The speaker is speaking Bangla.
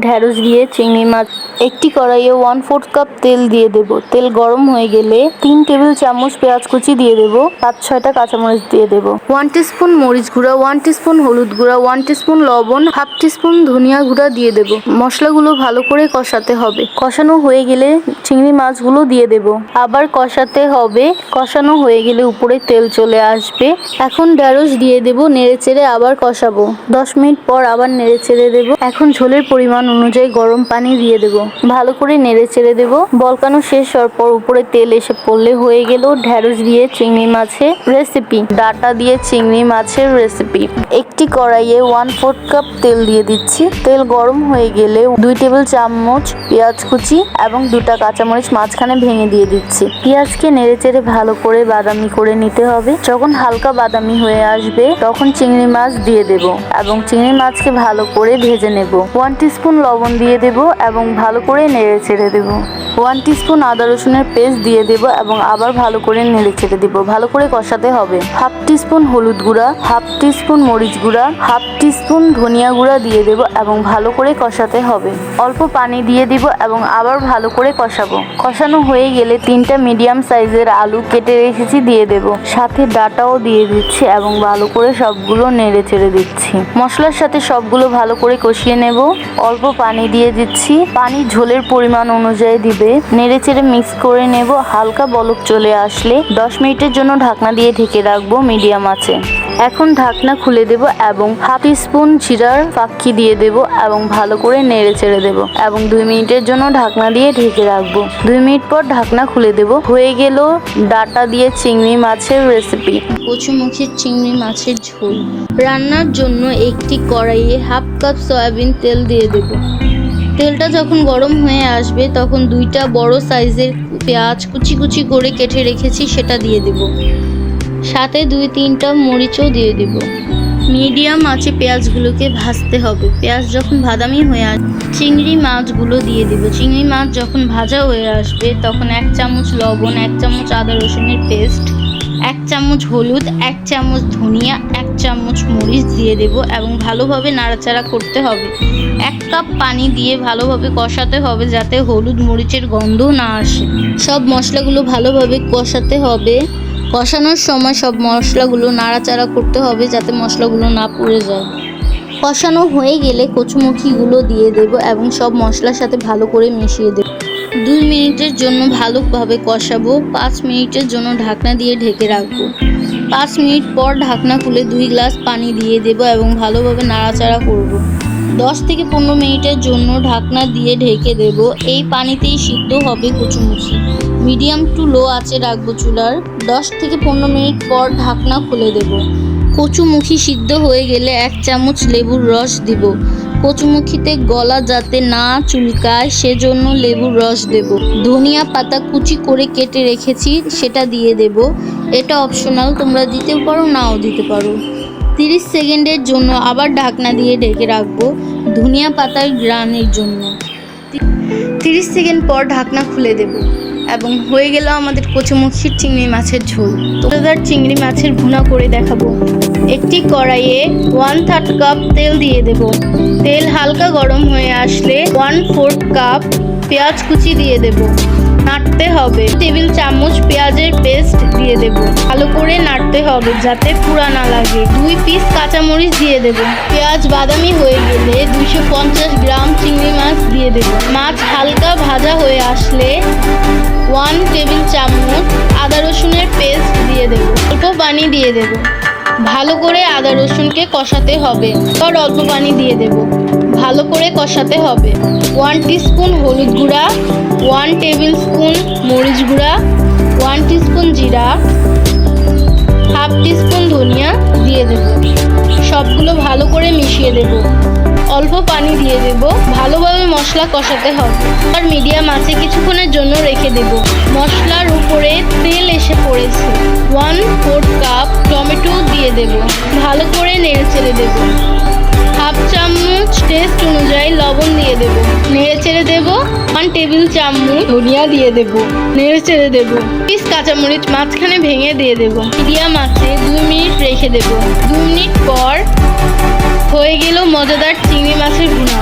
ঢেঁড়স দিয়ে চিংড়ি মাছ। একটি কড়াইয়ে 1/4 কাপ তেল দিয়ে দেব। তেল গরম হয়ে গেলে 3 টেবিল চামচ পেঁয়াজ কুচি দিয়ে দেব। 5-6টা কাঁচামরিচ দিয়ে দেব। 1 টিস্পুন মরিচ গুঁড়া, 1 টিস্পুন হলুদ গুঁড়া, 1 টিস্পুন লবণ, হাফ টিস্পুন ধনিয়া গুঁড়া দিয়ে দেব। মশলাগুলো ভালো করে কষাতে হবে। কষানো হয়ে গেলে চিংড়ি মাছগুলো দিয়ে দেব। আবার কষাতে হবে। কষানো হয়ে গেলে উপরে তেল চলে আসবে। এখন ঢেঁড়স দিয়ে দেব। নেড়েচেড়ে আবার কষাবো। 10 মিনিট পর আবার নেড়েচেড়ে দেব। এখন ঝোলের পরিমাণ অনুযায়ী গরম পানি দিয়ে দেব। ভালো করে নেড়েচেড়ে দেব। বলকানো শেষ হওয়ার পর উপরে তেল এসে পড়লে হয়ে গেল ঢেঁড়স দিয়ে চিংড়ি মাছের রেসিপি। ডাঁটা দিয়ে চিংড়ি মাছের রেসিপি। একটি কড়াইয়ে 1/4 কাপ তেল দিয়ে দিচ্ছি। তেল গরম হয়ে গেলে 2 টেবিল চামচ পেঁয়াজ কুচি এবং 2টা কাঁচামরিচ মাঝখানে ভেঙে দিয়ে দিচ্ছি। পেঁয়াজকে নেড়েচেড়ে ভালো করে বাদামি করে নিতে হবে। যখন হালকা বাদামি হয়ে আসবে তখন চিংড়ি মাছ দিয়ে দেব এবং চিংড়ি মাছকে ভালো করে ভেজে নেব। 1 টিস্পুন লবণ দিয়ে দেব এবং ভালো করে নেড়েচেড়ে দেব। 1 টিস্পুন আদা রসুনের পেস্ট দিয়ে দেব এবং আবার ভালো করে নেড়েচেড়ে দেব। ভালো করে কষাতে হবে। হাফ টিস্পুন হলুদ গুঁড়া, হাফ টিস্পুন মরিচ গুঁড়া, হাফ টিস্পুন ধনিয়া গুঁড়া দিয়ে দেব এবং ভালো করে কষাতে হবে। অল্প পানি দিয়ে দিব এবং আবার ভালো করে কষাবো। কষানো হয়ে গেলে 3টা মিডিয়াম সাইজের আলু কেটে রেখেছি দিয়ে দেব। সাথে ডাঁটাও দিয়ে দিচ্ছি এবং ভালো করে সবগুলো নেড়েচেড়ে দিচ্ছি। মশলার সাথে সবগুলো ভালো করে কষিয়ে নেব। অল্প পানি দিয়ে দিচ্ছি। পানি ঝোলের পরিমাণ অনুযায়ী দিবে। নেড়েচেড়ে মিক্স করে নেব। হালকা বলক চলে আসলে 10 মিনিটের জন্য ঢাকনা দিয়ে ঢেকে রাখবো মিডিয়াম আঁচে। এখন ঢাকনা খুলে দেব এবং হাফ টিস্পুন জিরার ফাঁকি দিয়ে দেব এবং ভালো করে নেড়েচেড়ে দেব এবং 2 মিনিটের জন্য ঢাকনা দিয়ে ঢেকে রাখবো। 2 মিনিট পর ঢাকনা খুলে দেব। হয়ে গেল ডাঁটা দিয়ে চিংড়ি মাছের রেসিপি। কচুমুখী চিংড়ি মাছের ঝোল। রান্নার জন্য একটি কড়াইয়ে হাফ কাপ সয়াবিন তেল দিয়ে দেব। তেলটা যখন গরম হয়ে আসবে তখন 2টা বড় সাইজের পেঁয়াজ কুচি কুচি করে কেটে রেখেছি সেটা দিয়ে দেব। সাথে 2-3টা মরিচও দিয়ে দেব। মিডিয়াম আঁচে পেঁয়াজগুলোকে ভাজতে হবে। পেঁয়াজ যখন বাদামি হয়ে আসবে চিংড়ি মাছগুলো দিয়ে দেব। চিংড়ি মাছ যখন ভাজা হয়ে আসবে তখন 1 চামচ লবণ, 1 চামচ আদা রসুনের পেস্ট, 1 চামচ হলুদ, 1 চামচ ধনিয়া, 1 চামচ মরিচ দিয়ে দেব এবং ভালোভাবে নাড়াচাড়া করতে হবে। 1 কাপ পানি দিয়ে ভালোভাবে কষাতে হবে যাতে হলুদ মরিচের গন্ধ না আসে। সব মশলাগুলো ভালোভাবে কষাতে হবে। কষানোর সময় সব মশলাগুলো নাড়াচাড়া করতে হবে যাতে মশলাগুলো না পুড়ে যায়। কষানো হয়ে গেলে কচুমুখিগুলো দিয়ে দেব এবং সব মশলার সাথে ভালো করে মিশিয়ে দেব। 2 মিনিটের জন্য ভালোভাবে কষাবো। 5 মিনিটের জন্য ঢাকনা দিয়ে ঢেকে রাখবো। 5 মিনিট পর ঢাকনা খুলে 2 গ্লাস পানি দিয়ে দেব এবং ভালোভাবে নাড়াচাড়া করব। 10 থেকে 15 মিনিটের জন্য ঢাকনা দিয়ে ঢেকে দেব। এই পানিতেই সিদ্ধ হবে কচুমুখি। মিডিয়াম টু লো আঁচে রাখবো চুলার। 10 থেকে 15 মিনিট পর ঢাকনা খুলে দেব। কচুমুখি সিদ্ধ হয়ে গেলে 1 চামচ লেবুর রস দিব। কচুমুখিতে গলা যাতে না চুলকায় সেজন্য লেবুর রস দেব। ধনিয়া পাতা কুচি করে কেটে রেখেছি সেটা দিয়ে দেব। এটা অপশনাল, তোমরা দিতে পারো নাও দিতে পারো। 30 সেকেন্ডের জন্য আবার ঢাকনা দিয়ে ঢেকে রাখবো ধনিয়া পাতার ঘ্রাণের জন্য। 30 সেকেন্ড পর ঢাকনা খুলে দেব এবং হয়ে গেল আমাদের কচুমুখির চিংড়ি মাছের ঝোল। তোদের চিংড়ি মাছের ভুনা করে দেখাবো। একটি কড়াইয়ে 1/3 কাপ তেল দিয়ে দেব। তেল হালকা গরম হয়ে আসলে 1/4 কাপ পেঁয়াজ কুচি দিয়ে দেব। নাড়তে হবে। টেবিল চামচ পেঁয়াজের পেস্ট দিয়ে দেব। ভালো করে নাড়তে হবে যাতে পুড়া না লাগে। 2 পিস কাঁচামরিচ দিয়ে দেব। পেঁয়াজ বাদামি হয়ে গেলে 250 গ্রাম চিংড়ি মাছ দিয়ে দেব। মাছ হালকা ভাজা হয়ে আসলে 1 টেবিল চামচ আদা রসুনের পেস্ট দিয়ে দেব। অল্প পানি দিয়ে দেব। ভালো করে আদা রসুনকে কষাতে হবে। আর অল্প পানি দিয়ে দেব। ভালো করে কষাতে হবে। 1 টিস্পুন হলুদ গুঁড়া, 1 টেবিল স্পুন মরিচ গুঁড়া, 1 টিস্পুন জিরা, হাফ টিস্পুন ধনিয়া দিয়ে দেব। সবগুলো ভালো করে মিশিয়ে দেব। অল্প পানি দিয়ে দেব। ভালোভাবে মশলা কষাতে হবে আর মিডিয়াম আঁচে কিছুক্ষণের জন্য রেখে দেব। মশলার উপরে তেল এসে পড়েছে। 1/4 কাপ টমেটো দিয়ে দেব। ভালো করে নেড়েচেড়ে দেব। হাফ চামচ টেস্ট অনুযায়ী লবণ দিয়ে দেব। নেড়েচেড়ে দেব। 1 টেবিল চামচ ধনিয়া দিয়ে দেব। নেড়েচেড়ে দেব। পিস কাঁচামরিচ মাঝখানে ভেঙে দিয়ে দেব। মিডিয়াম আঁচে 2 মিনিট রেখে দেব। 2 মিনিট পর হয়ে গেল মজাদার চিংড়ি মাছের ভুনা।